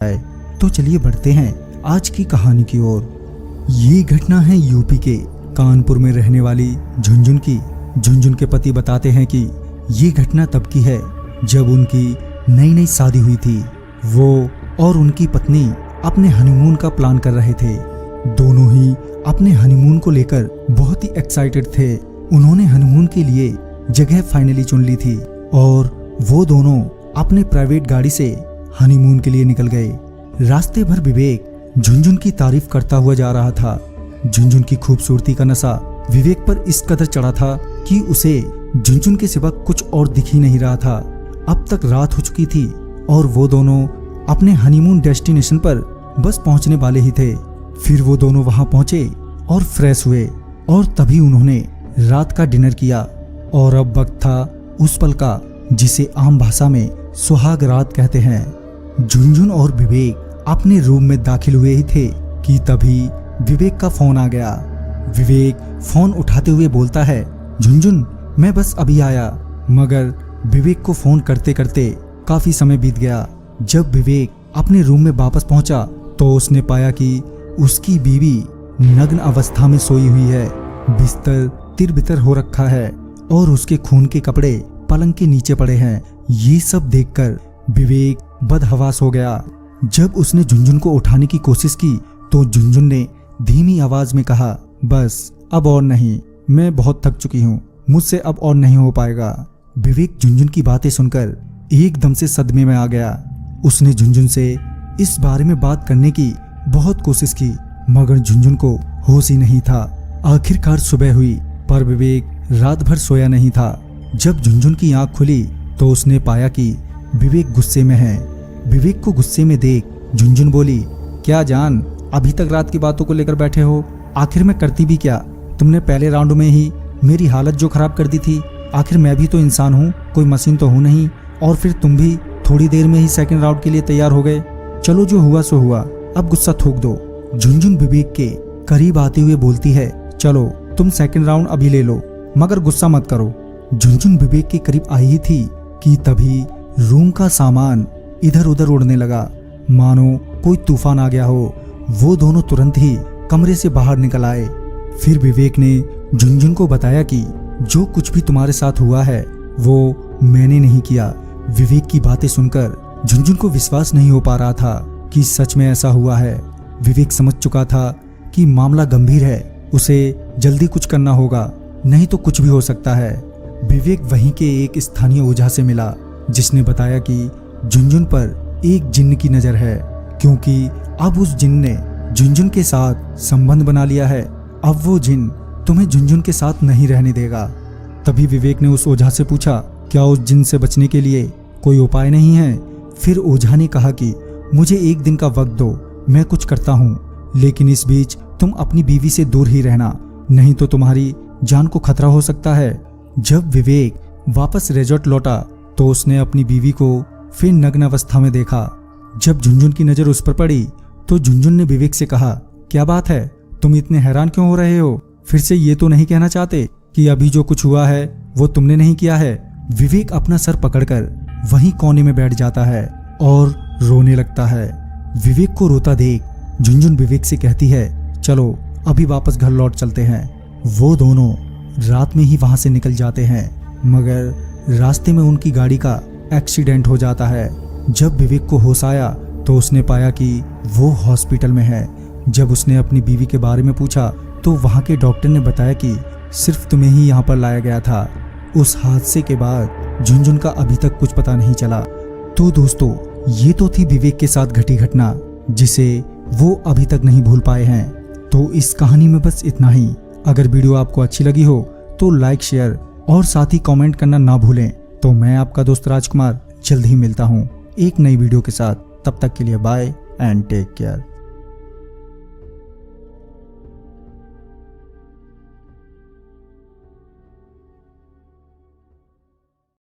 तो चलिए बढ़ते हैं आज की कहानी की ओर। ये घटना है यूपी के कानपुर में रहने वाली झुनझुन की। झुनझुन के पति बताते हैं कि ये घटना तब की है जब उनकी नई नई शादी हुई थी। वो और उनकी पत्नी अपने हनीमून का प्लान कर रहे थे। दोनों ही अपने हनीमून को लेकर बहुत ही एक्साइटेड थे। उन्होंने हनीमून के लिए जगह फाइनली चुन ली थी और वो दोनों अपने प्राइवेट गाड़ी से हनीमून के लिए निकल गए। रास्ते भर विवेक झुनझुन की तारीफ करता हुआ जा रहा था। झुनझुन की खूबसूरती का नशा विवेक पर इस कदर चढ़ा था कि उसे झुनझुन के सिवा कुछ और दिख ही नहीं रहा था। अब तक रात हो चुकी थी और वो दोनों अपने हनीमून डेस्टिनेशन पर बस पहुंचने वाले ही थे। फिर वो दोनों वहां पहुंचे और फ्रेश हुए और तभी उन्होंने रात का डिनर किया। और अब वक्त था उस पल का जिसे आम भाषा में सुहाग रात कहते हैं। झुनझुन और विवेक अपने रूम में दाखिल हुए ही थे कि तभी विवेक का फोन आ गया। विवेक फोन उठाते हुए बोलता है, झुनझुन मैं बस अभी आया। मगर विवेक को फोन करते करते काफी समय बीत गया। जब विवेक अपने रूम में वापस पहुंचा तो उसने पाया कि उसकी बीवी नग्न अवस्था में सोई हुई है। बिस्तर तिरबितर हो रखा है और उसके खून के कपड़े पलंग के नीचे पड़े हैं। ये सब देखकर विवेक बदहवास हो गया। जब उसने झुनझुन को उठाने की कोशिश की तो झुनझुन ने धीमी आवाज में कहा, बस अब और नहीं, मैं बहुत थक चुकी हूँ, मुझसे अब और नहीं हो पाएगा। विवेक झुनझुन की बातें सुनकर एकदम से सदमे में आ गया। उसने झुनझुन से इस बारे में बात करने की बहुत कोशिश की मगर झुनझुन को होश ही नहीं था। आखिरकार सुबह हुई पर विवेक रात भर सोया नहीं था। जब झुनझुन की आंख खुली तो उसने पाया कि विवेक गुस्से में है। विवेक को गुस्से में देख झुनझुन बोली, क्या जान अभी तक रात की बातों को लेकर बैठे हो? आखिर मैं करती भी क्या? तुमने पहले राउंड में ही मेरी हालत जो खराब कर दी थी। आखिर मैं भी तो इंसान हूँ, कोई मशीन तो हूँ नहीं। और फिर तुम भी थोड़ी देर में ही सेकंड राउंड के लिए तैयार हो गए। चलो जो हुआ सो हुआ, अब गुस्सा थूक दो। झुनझुन विवेक के करीब आते हुए बोलती है, चलो तुम सेकंड राउंड अभी ले लो मगर गुस्सा मत करो। झुनझुन विवेक के करीब आई ही थी कि तभी रूम का सामान इधर उधर उड़ने लगा मानो कोई तूफान आ गया हो। वो दोनों तुरंत ही कमरे से बाहर निकल आए। फिर विवेक ने झुनझुन को बताया कि जो कुछ भी तुम्हारे साथ हुआ है वो मैंने नहीं किया। विवेक की बातें सुनकर झुनझुन को विश्वास नहीं हो पा रहा था कि सच में ऐसा हुआ है। विवेक समझ चुका था कि मामला गंभीर है, उसे जल्दी कुछ करना होगा, नहीं तो कुछ भी हो सकता है। विवेक वहीं के एक स्थानीय ओझा से मिला जिसने बताया कि झुनझुन पर एक जिन्न की नजर है क्योंकि अब उस जिन्न ने झुनझुन के साथ संबंध बना लिया है। अब वो जिन्न तुम्हें झुनझुन के साथ नहीं रहने देगा। तभी विवेक ने उस ओझा से पूछा, क्या उस जिन्न से बचने के लिए कोई उपाय नहीं है? फिर ओझा ने कहा कि मुझे एक दिन का वक्त दो, मैं कुछ करता हूँ, लेकिन इस बीच तुम अपनी बीवी से दूर ही रहना, नहीं तो तुम्हारी जान को खतरा हो सकता है। जब विवेक वापस रिजॉर्ट लौटा तो उसने अपनी बीवी को फिर नग्न अवस्था में देखा। जब झुनझुन की नजर उस पर पड़ी तो झुनझुन ने विवेक से कहा, क्या बात है, तुम इतने हैरान क्यों हो रहे हो? फिर से ये तो नहीं कहना चाहते कि अभी जो कुछ हुआ है वो तुमने नहीं किया है? विवेक अपना सर पकड़कर वहीं कोने में बैठ जाता है और रोने लगता है। विवेक को रोता देख झुनझुन विवेक से कहती है, चलो अभी वापस घर लौट चलते हैं। वो दोनों रात में ही वहां से निकल जाते हैं मगर रास्ते में उनकी गाड़ी का एक्सीडेंट हो जाता है। जब विवेक को होश आया तो उसने पाया कि वो हॉस्पिटल में है। जब उसने अपनी बीवी के बारे में पूछा तो वहां के डॉक्टर ने बताया कि सिर्फ तुम्हें ही यहाँ पर लाया गया था। उस हादसे के बाद झुनझुन का अभी तक कुछ पता नहीं चला। तो दोस्तों, ये तो थी विवेक के साथ घटी घटना जिसे वो अभी तक नहीं भूल पाए हैं। तो इस कहानी में बस इतना ही। अगर वीडियो आपको अच्छी लगी हो तो लाइक, शेयर और साथ ही कमेंट करना ना भूलें। तो मैं आपका दोस्त राजकुमार जल्द ही मिलता हूँ एक नई वीडियो के साथ। तब तक के लिए बाय एंड टेक केयर।